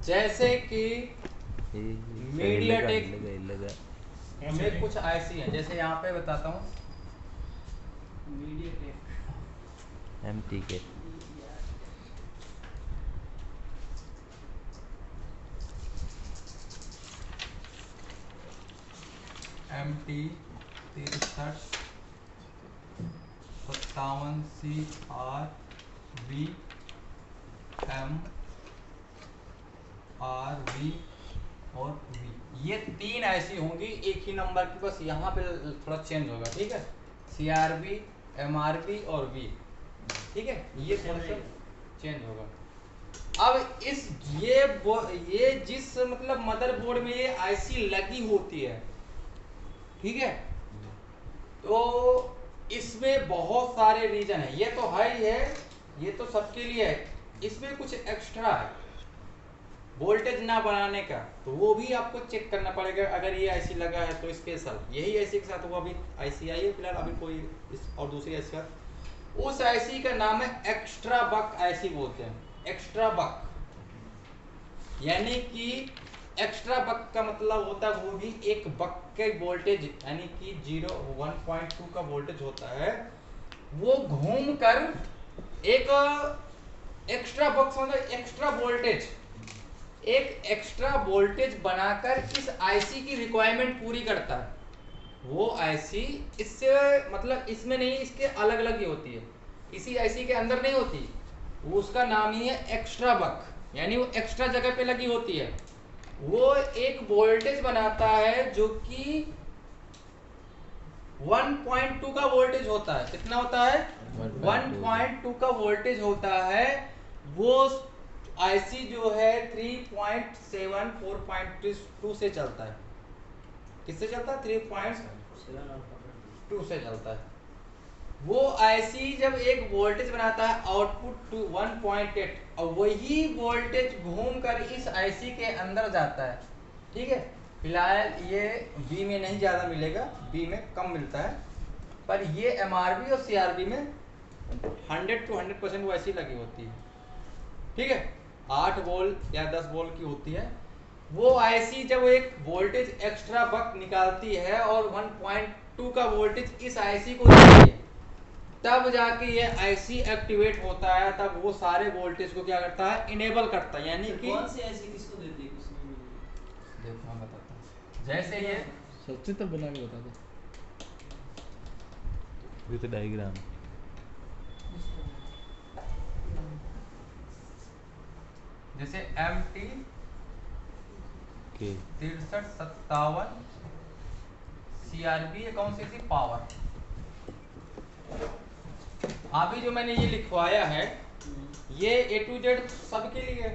जैसे कि मीडियाटेक में कुछ ऐसी हैं, जैसे यहाँ पे बताता हूँ MediaTek MTK MT 6357 CRV MRV और V, ये तीन ऐसी होंगी एक ही नंबर की, बस यहाँ पे थोड़ा चेंज होगा, ठीक है। CRV MRV और V, ठीक है, ये थोड़ा सा चेंज होगा। अब इस ये जिस मतलब मदरबोर्ड में ये आईसी लगी होती है, ठीक है, तो इसमें बहुत सारे रीजन है। ये तो है ही है, ये तो सबके लिए है, इसमें कुछ एक्स्ट्रा है वोल्टेज ना बनाने का, तो वो भी आपको चेक करना पड़ेगा। अगर ये आईसी लगा है तो स्पेशल यही आईसी के साथ, वो अभी आईसी आई है फिलहाल, अभी कोई और दूसरी आईसी का, उस आईसी का नाम है एक्स्ट्रा बक आईसी बोलते हैं। एक्स्ट्रा बक यानी कि एक्स्ट्रा बक का मतलब होता है वो भी एक बक के वोल्टेज यानी कि 1.2 का वोल्टेज होता है, वो घूम कर एक एक्स्ट्रा बक्स मतलब एक्स्ट्रा वोल्टेज, एक एक्स्ट्रा वोल्टेज बनाकर इस आईसी की रिक्वायरमेंट पूरी करता है। वो आईसी इससे मतलब इसमें नहीं, इसके अलग अलग ही होती है, इसी आईसी के अंदर नहीं होती, वो उसका नाम ही है एक्स्ट्रा बक, यानी वो एक्स्ट्रा जगह पे लगी होती है। वो एक वोल्टेज बनाता है जो कि 1.2 का वोल्टेज होता है। कितना होता है? 1.2 का वोल्टेज होता है। वो आईसी जो है 3.7 4.2 से चलता है। किससे चलता है? 3.2 से चलता है। वो आईसी जब एक वोल्टेज बनाता है आउटपुट टू 1.8 और वही वोल्टेज घूमकर इस आईसी के अंदर जाता है, ठीक है। फिलहाल ये बी में नहीं ज़्यादा मिलेगा, बी में कम मिलता है, पर ये एमआरबी और सीआरबी में 100 to 100% वो ऐसी लगी होती है, ठीक है। 8 वोल्ट या 10 वोल्ट की होती है। वो आईसी जब एक वोल्टेज एक्स्ट्रा बक निकालती है और 1.2 का वोल्टेज इस आईसी को देती है, तब जाके ये आईसी एक्टिवेट होता है। तब वो सारे वोल्टेज को क्या करता है? इनेबल करता है। यानी कि कौन सी आईसी किसको देती है? कुछ नहीं देखो मैं बताता हूँ। जैसे ये सच्चे तो बना के बता दो विद डायग्राम। जैसे MT के 6357 CRB, ये कौन सी थी? पावर। अभी जो मैंने ये लिखवाया है ये A to Z सबके लिए,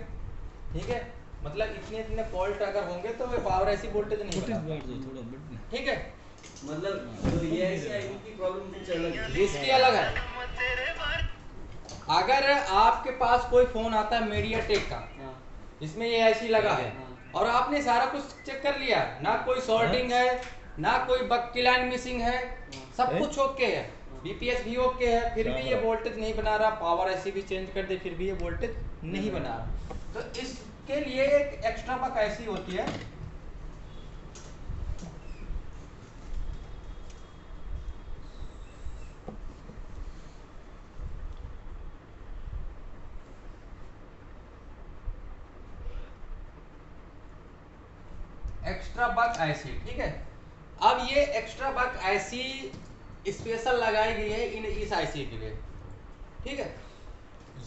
ठीक है। मतलब इतने इतने फॉल्ट अगर होंगे तो वे पावर ऐसी वोल्टेज नहीं बनाता, ठीक है। मतलब तो ये ऐसी आईसी की प्रॉब्लम कुछ अलग है, इसकी अलग है। अगर आपके पास कोई फोन आता है मीडियाटेक का, इसमें ये ऐसी लगा है, और आपने सारा कुछ चेक कर लिया, ना कोई शॉर्टिंग है, ना कोई बग की लाइन मिसिंग है, सब कुछ ओके है, बीपीएस भी ओके है, फिर भी ये वोल्टेज नहीं बना रहा, पावर ऐसी भी चेंज कर दे फिर भी ये वोल्टेज नहीं बना रहा, तो इसके लिए एक एक्स्ट्रा बग ऐसी होती है। एक्स्ट्रा बग ऐसी, ठीक है। अब ये एक्स्ट्रा बग ऐसी स्पेशल लगाई गई है इस आईसी के लिए, ठीक है।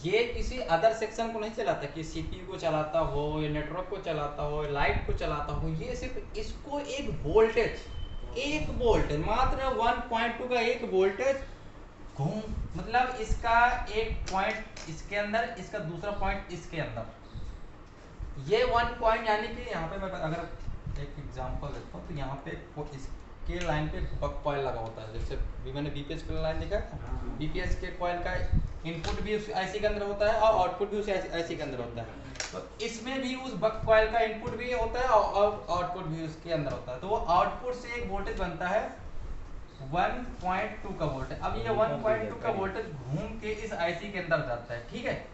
ये किसी अदर सेक्शन को नहीं चलाता कि सीपीयू को चलाता हो या नेटवर्क को चलाता हो, लाइट को चलाता हो, ये सिर्फ इसको एक वोल्टेज मात्र 1.2 का एक वोल्टेज घूम, मतलब इसका एक पॉइंट इसके अंदर, इसका दूसरा पॉइंट इसके अंदर, ये 1 पॉइंट, यानी कि यहाँ पे मैं अगर एक एग्जांपल देता हूँ तो यहाँ पे इसके लाइन पे बक कॉइल लगा होता है। जैसे भी मैंने बीपीएस के लाइन देखा है, बीपीएस के कॉइल का इनपुट भी उस आईसी के अंदर होता है और आउटपुट भी उस आईसी के अंदर होता है, तो इसमें भी उस बक कॉइल का इनपुट भी होता है और आउटपुट भी उसके अंदर होता है। तो वो आउटपुट से एक वोल्टेज बनता है 1.2 का वोल्टेज। अब ये 1.2 का वोल्टेज घूम के इस आईसी के अंदर जाता है, ठीक है।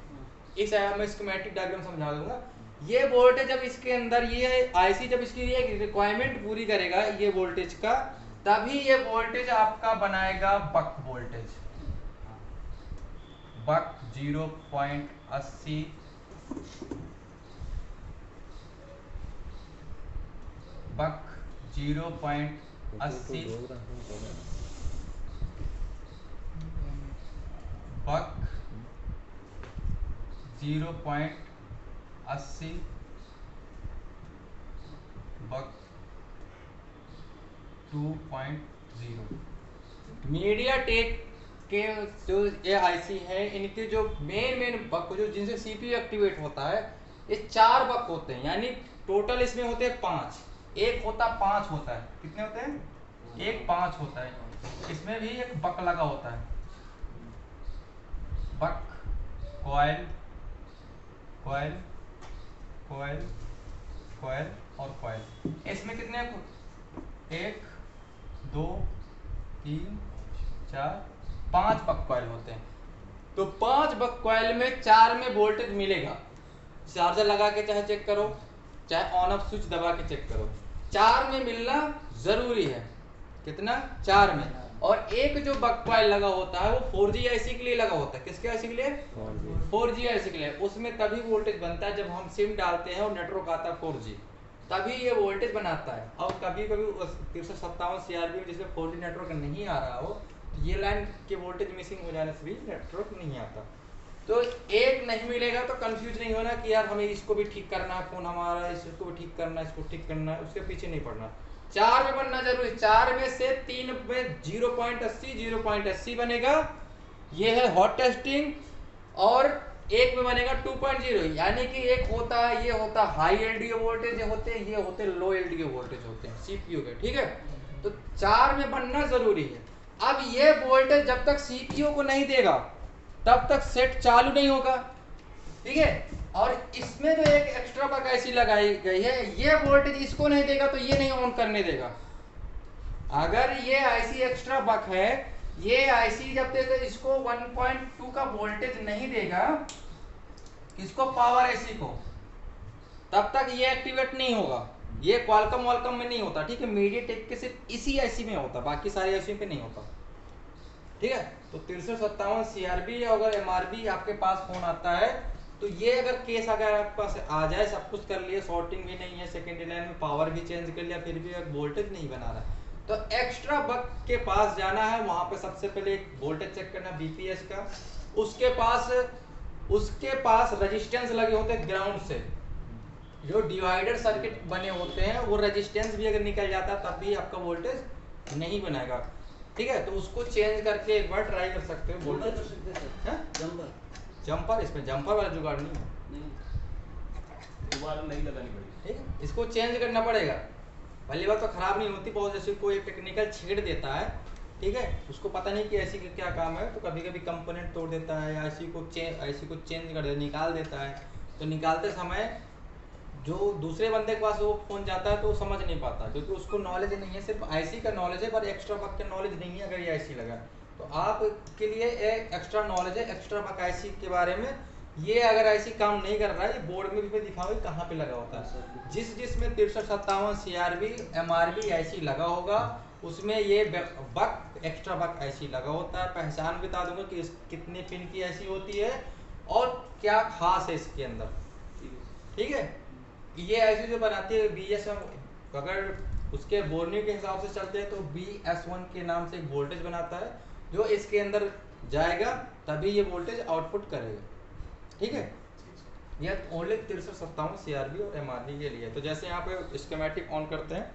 इस मैं स्कीमेटिक डायग्राम समझा दूंगा। ये वोल्टेज जब इसके अंदर ये आईसी जब इसकी ये रिक्वायरमेंट पूरी करेगा ये वोल्टेज का, तभी ये वोल्टेज आपका बनाएगा बक वोल्टेज। बक 0.80 बक 0.80 बक 0.80 बक 2.0। मीडियाटेक के जो ये आईसी है इनके जो मेन बक जो जिनसे सीपीयू एक्टिवेट होता है, ये 4 बक होते हैं, यानी टोटल इसमें होते हैं 5। एक होता 5 होता है, कितने होते हैं? एक 5 होता है। इसमें भी एक बक लगा होता है, बक कॉइल कॉइल कॉइल कॉइल और कॉइल। इसमें कितने? 1 2 3 4 5 बक कॉइल होते हैं। तो 5 बक कॉइल में 4 में वोल्टेज मिलेगा। चार्जर लगा के चाहे चेक करो, चाहे ऑन ऑफ स्विच दबा के चेक करो, 4 में मिलना जरूरी है। कितना? 4 में। और एक जो बक कॉइल लगा होता है वो 4G आईसी के लिए लगा होता है। किसके आईसी के लिए? 4G आईसी के लिए। उसमें तभी वोल्टेज बनता है जब हम सिम डालते हैं और नेटवर्क आता है 4G, तभी ये वोल्टेज बनाता है। और कभी कभी 357 CRB में जिसमें 4G नेटवर्क नहीं आ रहा हो, ये लाइन के वोल्टेज मिसिंग हो जाने से भी नेटवर्क नहीं आता। तो एक नहीं मिलेगा तो कंफ्यूज नहीं होना कि यार हमें इसको भी ठीक करना है, फोन हमारा इसको भी ठीक करना है, इसको ठीक करना है, उसके पीछे नहीं पड़ना। 4 में बनना जरूरी। 4 में से 3 में 0.80 बनेगा, ये है हॉट टेस्टिंग। और एक में बनेगा 2.0, यानी कि एक होता है ये होता हाई एलडीओ वोल्टेज होते हैं, ये होते लो एलडीओ वोल्टेज होते हैं सीपीयू के। ठीक है, तो 4 में बनना जरूरी है। अब ये वोल्टेज जब तक सीपीयू को नहीं देगा तब तक सेट चालू नहीं होगा। ठीक है, और इसमें जो एक एक्स्ट्रा बक ऐसी लगाई गई है, ये वोल्टेज इसको नहीं देगा तो ये नहीं ऑन करने देगा। अगर ये आईसी एक्स्ट्रा बक है, ये आईसी जब तक इसको 1.2 का वोल्टेज नहीं देगा, इसको पावर आईसी को, तब तक ये एक्टिवेट नहीं होगा। ये क्वालकॉम वॉलकॉम में नहीं होता। ठीक है, मीडियाटेक के सिर्फ इसी आईसी में होता, बाकी सारी आईसी पे नहीं होता। ठीक है, तो 357 CRB अगर MRB आपके पास फोन आता है तो ये अगर केस अगर आपके पास आ जाए, सब कुछ कर लिया, शॉर्टिंग भी नहीं है, सेकेंडरी लाइन में पावर भी चेंज कर लिया, फिर भी वोल्टेज नहीं बना रहा, तो एक्स्ट्रा बक के पास जाना है। वहां पे सबसे पहले एक वोल्टेज चेक करना BPS का। उसके पास रेजिस्टेंस लगे होते हैं ग्राउंड से, जो डिवाइडर सर्किट बने होते हैं, वो रेजिस्टेंस भी अगर निकल जाता है तब भी आपका वोल्टेज नहीं बनेगा। ठीक है, तो उसको चेंज करके एक बार ट्राई कर सकते हो वोल्टेज। जंपर, इसमें जंपर वाला जुगाड़ नहीं है, दोबारा नहीं लगानी पड़ेगी। ठीक है, इसको चेंज करना पड़ेगा। पहली बात तो खराब नहीं होती, बहुत जैसे कोई टेक्निकल छेड़ देता है, ठीक है, उसको पता नहीं कि ऐसी का क्या काम है, तो कभी कभी कंपोनेंट तोड़ देता है, ऐसी को चेंज कर निकाल देता है। तो निकालते समय जो दूसरे बंदे के पास वो फोन जाता है तो वो समझ नहीं पाता, क्योंकि उसको नॉलेज नहीं है, सिर्फ आईसी का नॉलेज है, पर एक्स्ट्रा बक का नॉलेज नहीं है। अगर ये आईसी लगा तो आपके लिए एक एक्स्ट्रा नॉलेज है एक्स्ट्रा बक आईसी के बारे में। ये अगर आईसी काम नहीं कर रहा है, ये बोर्ड में भी मैं दिखाऊंगी कहाँ पे लगा होता है। जिसमें 357 CRB MRB आईसी लगा होगा, उसमें ये बक एक्स्ट्रा बक आईसी लगा होता है। पहचान बता दूंगा कि कितने पिन की आईसी होती है और क्या खास है इसके अंदर। ठीक है, ये आईसी जो बनाती है BS1, अगर उसके बोर्निंग के हिसाब से चलते हैं तो BS1 के नाम से एक वोल्टेज बनाता है, जो इसके अंदर जाएगा तभी ये वोल्टेज आउटपुट करेगा। ठीक है, यह ओनली 357 CRB और MRB के लिए। तो जैसे यहाँ पे स्कीमेटिक ऑन करते हैं,